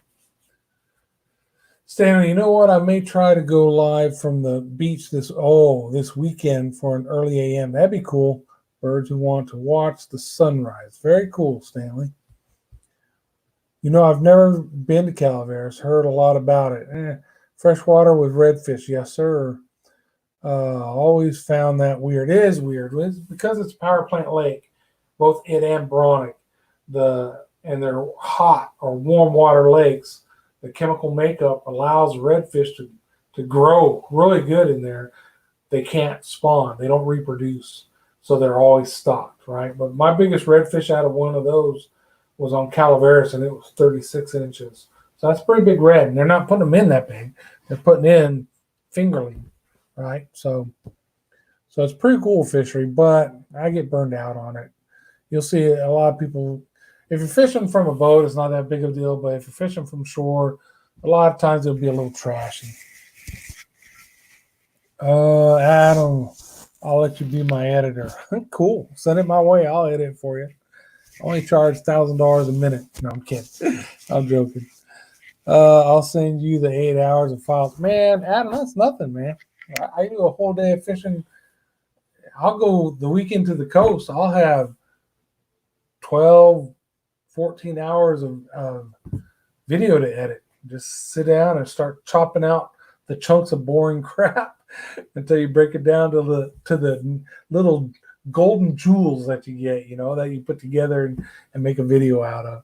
Stanley, you know what? I may try to go live from the beach this weekend for an early AM. That'd be cool. Birds who want to watch the sunrise. Very cool, Stanley. I've never been to Calaveras. Heard a lot about it. Freshwater with redfish. Yes, sir. Always found that weird. It is weird. It's because it's a power plant lake, both it and Bronick. And they're hot or warm water lakes. The chemical makeup allows redfish to grow really good in there. They can't spawn. They don't reproduce. So they're always stocked, right? But my biggest redfish out of one of those was on Calaveras, and it was 36 inches. So that's pretty big red. And they're not putting them in that big. They're putting in fingerling, right? So it's pretty cool fishery, but I get burned out on it. You'll see a lot of people. If you're fishing from a boat, it's not that big of a deal. But if you're fishing from shore, a lot of times it'll be a little trashy. Adam, I'll let you be my editor. Cool. Send it my way. I'll edit it for you. I only charge $1,000 a minute. No, I'm kidding. I'm joking. I'll send you the 8 hours of files. Man, Adam, that's nothing, man. I do a whole day of fishing. I'll go the weekend to the coast. I'll have 12, 14 hours of video to edit. Just sit down and start chopping out the chunks of boring crap until you break it down to the little golden jewels that you get, that you put together and make a video out of.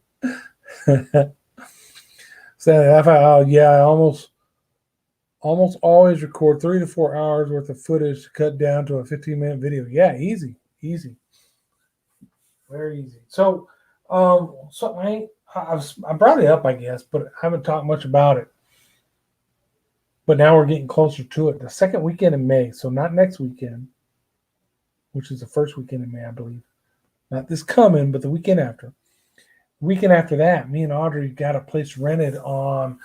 So I thought, oh yeah, I almost always record 3 to 4 hours worth of footage to cut down to a 15-minute video. Yeah, easy, very easy. So, so I brought it up, I guess, but I haven't talked much about it. But now we're getting closer to it. The second weekend in May, so not next weekend, which is the first weekend in May, I believe. Not this coming, but the weekend after. Weekend after that, me and Audrey got a place rented on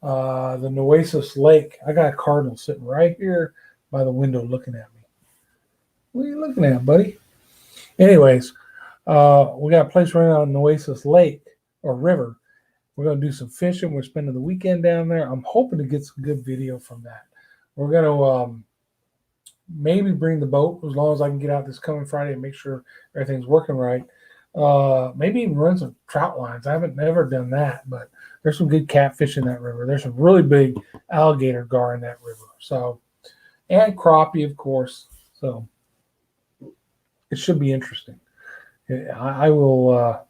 the Nueces Lake. I got a cardinal sitting right here by the window looking at me. What are you looking at, buddy? Anyways, we got a place rented on Nueces Lake or river. We're going to do some fishing. We're spending the weekend down there. I'm hoping to get some good video from that. We're going to maybe bring the boat as long as I can get out this coming Friday and make sure everything's working right. Maybe even run some trout lines. I haven't never done that, but there's some good catfish in that river. There's some really big alligator gar in that river. So, and crappie, of course. So it should be interesting. I will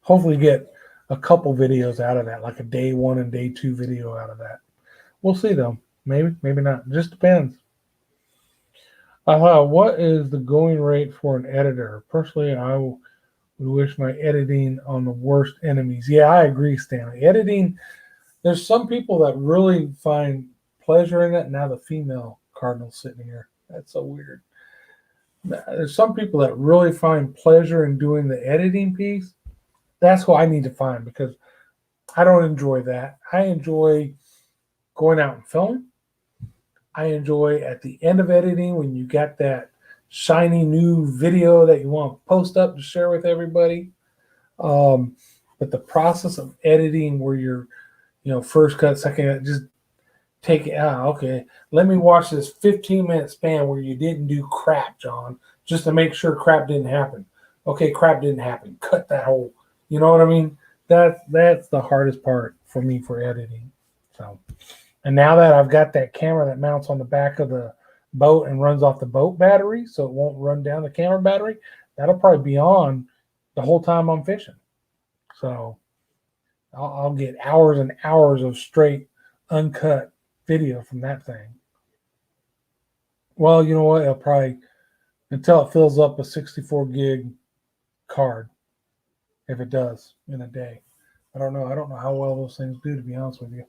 hopefully get a couple videos out of that, like a day 1 and day 2 video out of that. We'll see though. Maybe not. It just depends. What is the going rate for an editor? Personally, I would wish my editing on the worst enemies. Yeah, I agree, Stanley. Editing, there's some people that really find pleasure in it. Now the female cardinal sitting here. That's so weird. There's some people that really find pleasure in doing the editing piece. That's what I need to find, because I don't enjoy that. I enjoy going out and filming. I enjoy at the end of editing when you got that shiny new video that you want to post up to share with everybody. But the process of editing where you're, first cut, second cut, just take it out. Okay, let me watch this 15-minute span where you didn't do crap, John, just to make sure crap didn't happen. Okay, crap didn't happen. Cut that whole, you know what I mean? That's the hardest part for me for editing. So. And now that I've got that camera that mounts on the back of the boat and runs off the boat battery, so it won't run down the camera battery, that'll probably be on the whole time I'm fishing. So I'll get hours and hours of straight, uncut video from that thing. Well, you know what? It'll probably, until it fills up a 64 gig card, if it does in a day. I don't know. I don't know how well those things do, to be honest with you.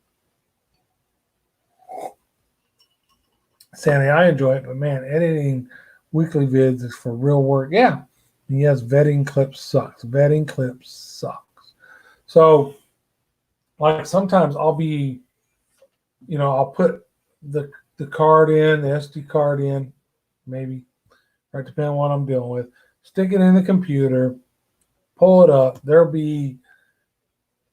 Sandy, I enjoy it, but man, editing weekly vids is for real work. Yeah. And yes, vetting clips sucks. So, like sometimes I'll be, I'll put the card in, the SD card in, maybe, right, depending on what I'm dealing with. Stick it in the computer, pull it up. There'll be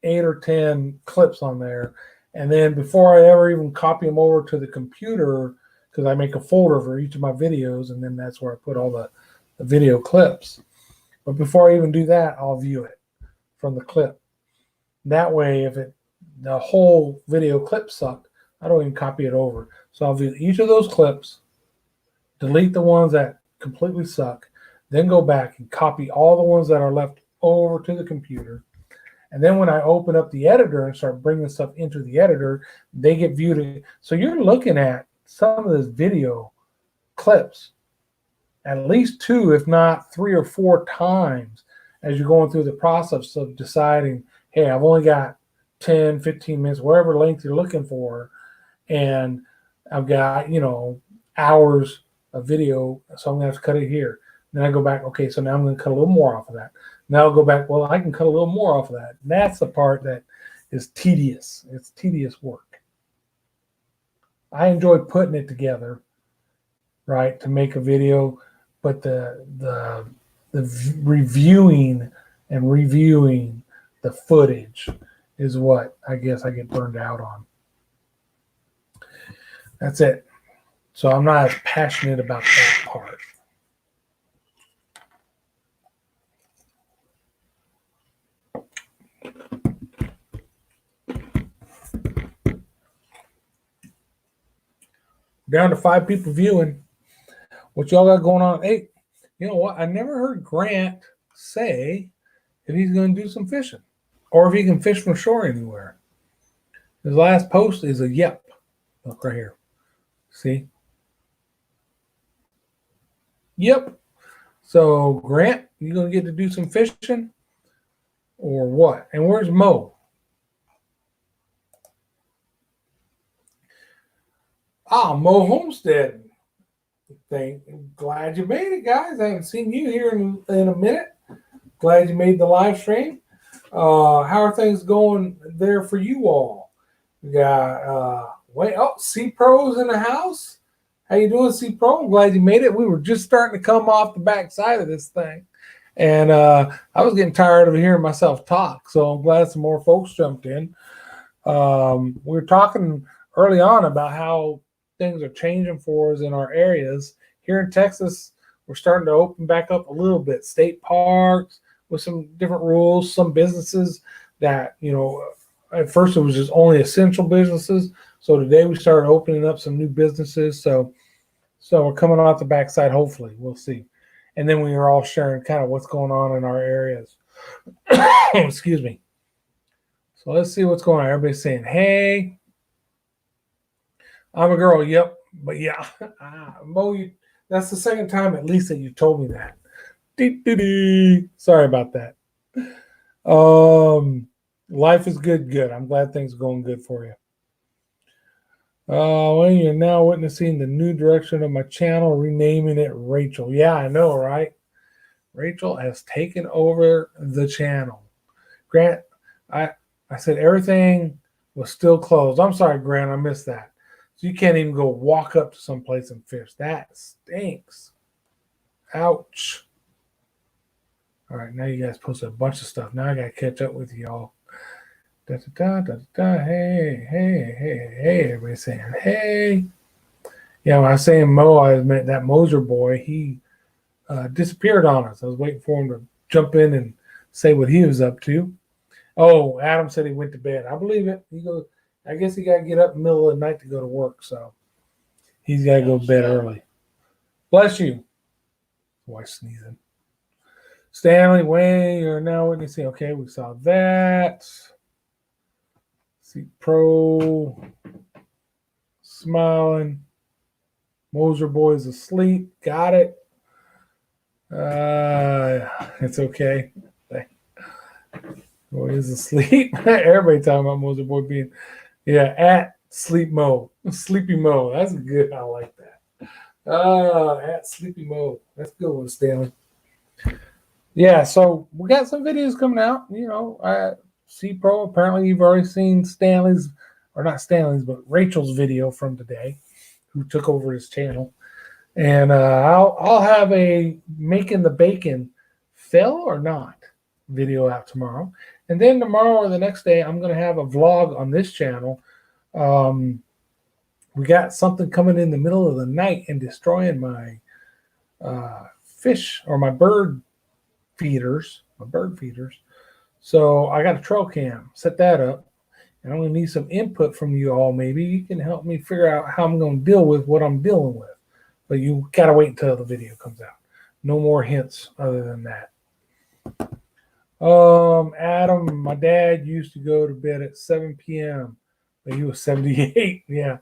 8 or 10 clips on there. And then before I ever even copy them over to the computer, because I make a folder for each of my videos, and then that's where I put all the video clips. But before I even do that, I'll view it from the clip. That way, if the whole video clip sucked, I don't even copy it over. So I'll view each of those clips, delete the ones that completely suck, then go back and copy all the ones that are left over to the computer. And then when I open up the editor and start bringing stuff into the editor, they get viewed. So you're looking at some of this video clips at least 2, if not 3 or 4 times as you're going through the process of deciding, hey, I've only got 10, 15 minutes, whatever length you're looking for, and I've got, hours of video, so I'm going to have to cut it here. Then I go back, okay, so now I'm going to cut a little more off of that. Now I'll go back, well, I can cut a little more off of that. And that's the part that is tedious. It's tedious work. I enjoy putting it together, right, to make a video, but the reviewing the footage is what I guess I get burned out on. That's it. So I'm not as passionate about that part. Down to 5 people viewing. What y'all got going on? Hey, you know what? I never heard Grant say if he's going to do some fishing or if he can fish from shore anywhere. His last post is a yep. Look right here. See? Yep. So, Grant, you going to get to do some fishing or what? And where's Mo? Mo Homestead. Glad you made it, guys. I haven't seen you here in a minute. Glad you made the live stream. How are things going there for you all? We got C Pro's in the house. How you doing, C Pro? I'm glad you made it. We were just starting to come off the back side of this thing, and I was getting tired of hearing myself talk. So I'm glad some more folks jumped in. We were talking early on about how things are changing for us in our areas. Here in Texas, we're starting to open back up a little bit. State parks with some different rules, some businesses that, at first it was just only essential businesses. So today we started opening up some new businesses. So we're coming off the backside, hopefully. We'll see. And then we are all sharing kind of what's going on in our areas. Excuse me. So let's see what's going on. Everybody's saying, hey, I'm a girl. Yep. But yeah, Mo, that's the second time at least that you told me that. Sorry about that. Life is good. I'm glad things are going good for you. Well, you're now witnessing the new direction of my channel, renaming it Rachel. Yeah, I know, right? Rachel has taken over the channel. Grant, I said everything was still closed. I'm sorry, Grant, I missed that. So you can't even go walk up to some place and fish. That stinks. Ouch. All right, now you guys posted a bunch of stuff. Now I got to catch up with y'all. Hey, everybody's saying, hey. Yeah, when I was saying Mo, I meant that Moser boy. He disappeared on us. I was waiting for him to jump in and say what he was up to. Oh, Adam said he went to bed. I believe it. I guess he got to get up in the middle of the night to go to work, so he's got to go to bed early. Bless you. Wife sneezing. Stanley, Wayne, you're now witnessing. Okay, we saw that. See Pro smiling. Moser boy's asleep. Got it. It's okay. Boy is asleep. Everybody talking about Moser boy being, at Sleep Mo. Sleepy Mo. That's good. I like that. At Sleepy Mo. That's a good one, Stanley. Yeah, so we got some videos coming out. C Pro, apparently you've already seen Stanley's, or not Stanley's, but Rachel's video from today, who took over his channel. And I'll have a making the bacon fail or not video out tomorrow. And then tomorrow or the next day, I'm going to have a vlog on this channel. We got something coming in the middle of the night and destroying my fish or my bird feeders. So I got a trail cam. Set that up. And I'm going to need some input from you all. Maybe you can help me figure out how I'm going to deal with what I'm dealing with. But you got to wait until the video comes out. No more hints other than that. Adam, my dad used to go to bed at 7 p.m. But he was 78. Yeah.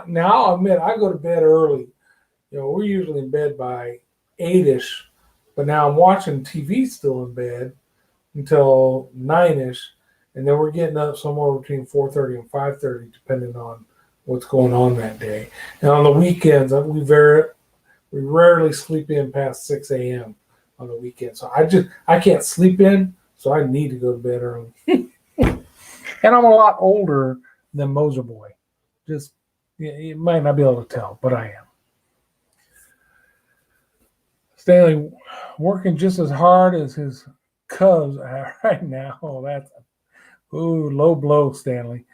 Now I'll admit I go to bed early. We're usually in bed by 8-ish. But now I'm watching TV still in bed until 9-ish. And then we're getting up somewhere between 4:30 and 5:30, depending on what's going on that day. And on the weekends, we rarely sleep in past 6 a.m. on the weekend. So I can't sleep in, so I need to go to bed early. And I'm a lot older than Moser Boy. You might not be able to tell, but I am. Stanley working just as hard as his Cubs are right now. Low blow, Stanley.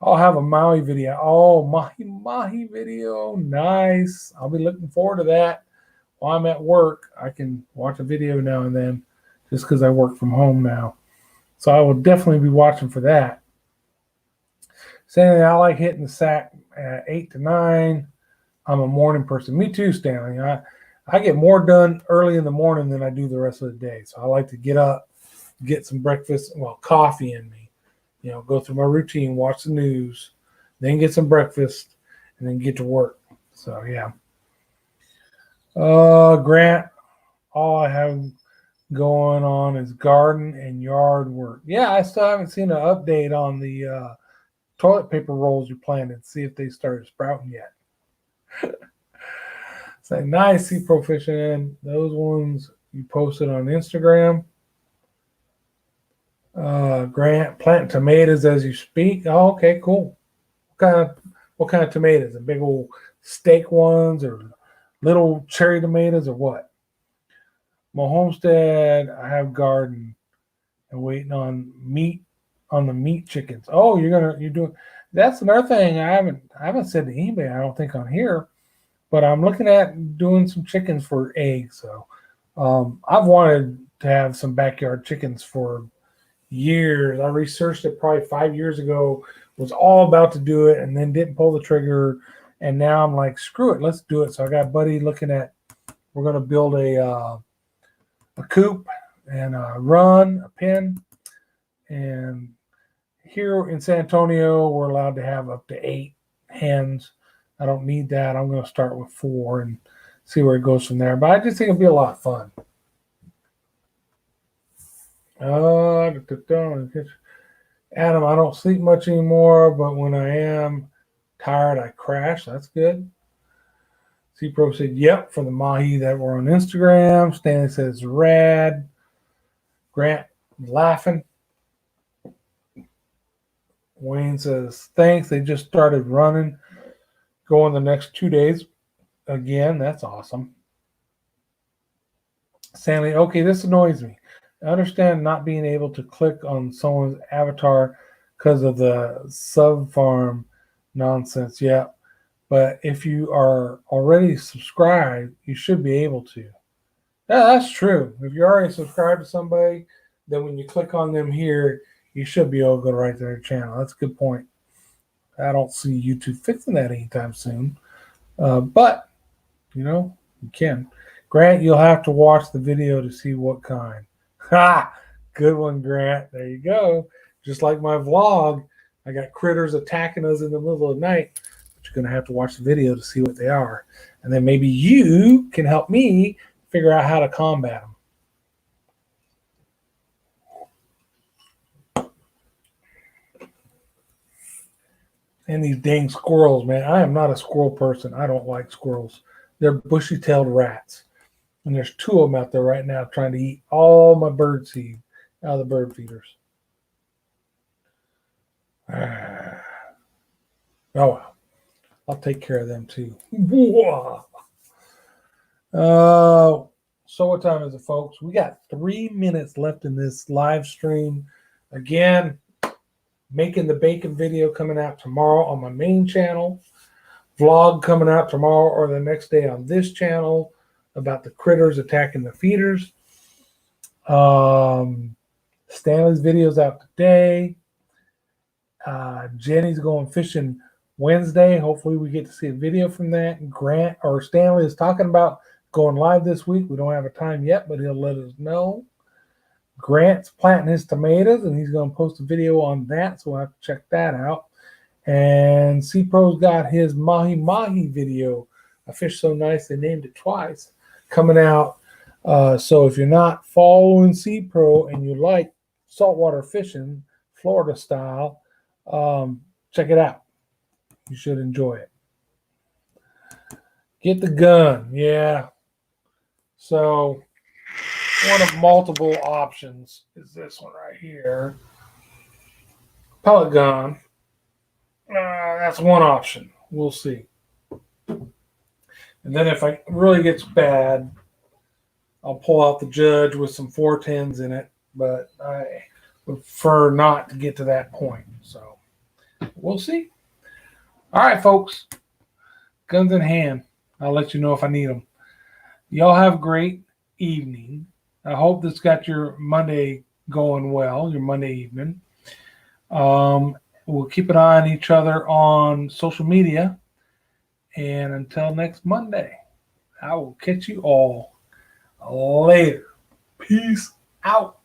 I'll have a Maui video. Oh, Mahi video. Nice. I'll be looking forward to that. While I'm at work, I can watch a video now and then just because I work from home now. So I will definitely be watching for that. Stanley, I like hitting the sack at 8 to 9. I'm a morning person. Me too, Stanley. I get more done early in the morning than I do the rest of the day. So I like to get up, get some breakfast, well, coffee in me, go through my routine, watch the news, then get some breakfast, and then get to work. So yeah. Grant, all I have going on is garden and yard work. Yeah, I still haven't seen an update on the toilet paper rolls you planted. See if they started sprouting yet. Say nice, see Proficient. Those ones you posted on Instagram. Grant, plant tomatoes as you speak. Oh, okay, cool. What kind of tomatoes? The big old steak ones or little cherry tomatoes or what? My homestead, I have garden and waiting on the meat chickens. Oh, you're doing that's another thing I haven't said to anybody, I don't think on here, but I'm looking at doing some chickens for eggs. So I've wanted to have some backyard chickens for years. I researched it probably 5 years ago, was all about to do it, and then didn't pull the trigger. And now I'm like, screw it, let's do it. So I got Buddy looking at, we're going to build a coop and a pen. And here in San Antonio, we're allowed to have up to 8 hens. I don't need that. I'm going to start with 4 and see where it goes from there. But I just think it'll be a lot of fun. Adam, I don't sleep much anymore, but when I am tired, I crash. That's good. C-Pro said, yep, for the Mahi that were on Instagram. Stanley says, rad. Grant laughing. Wayne says, thanks. They just started running. Going the next 2 days. Again, that's awesome. Stanley, okay, this annoys me. I understand not being able to click on someone's avatar because of the sub farm nonsense. Yeah. But if you are already subscribed, you should be able to. Yeah, that's true. If you're already subscribed to somebody, then when you click on them here, you should be able to go right to their channel. That's a good point. I don't see YouTube fixing that anytime soon. But, you can. Grant, you'll have to watch the video to see what kind. Ha! Good one, Grant. There you go. Just like my vlog, I got critters attacking us in the middle of the night. But you're going to have to watch the video to see what they are. And then maybe you can help me figure out how to combat them. And these dang squirrels, man. I am not a squirrel person. I don't like squirrels. They're bushy-tailed rats. And there's 2 of them out there right now trying to eat all my bird seed out of the bird feeders. Oh, well. I'll take care of them too. So what time is it, folks? We got 3 minutes left in this live stream. Again, making the bacon video coming out tomorrow on my main channel. Vlog coming out tomorrow or the next day on this channel about the critters attacking the feeders. Stanley's video's out today. Jenny's going fishing Wednesday. Hopefully we get to see a video from that. Grant or Stanley is talking about going live this week. We don't have a time yet, but he'll let us know. Grant's planting his tomatoes, and he's going to post a video on that, so we'll have to check that out. And C-Pro's got his Mahi Mahi video, A Fish So Nice They Named It Twice, coming out. So if you're not following C-Pro and you like saltwater fishing, Florida style, check it out. You should enjoy it. Get the gun. Yeah. So one of multiple options is this one right here. Pellet gun. That's one option. We'll see. And then if it really gets bad, I'll pull out the Judge with some 410s in it. But I prefer not to get to that point. So we'll see. All right, folks. Guns in hand. I'll let you know if I need them. Y'all have a great evening. I hope this got your Monday going well, your Monday evening. We'll keep an eye on each other on social media. And until next Monday, I will catch you all later. Peace out.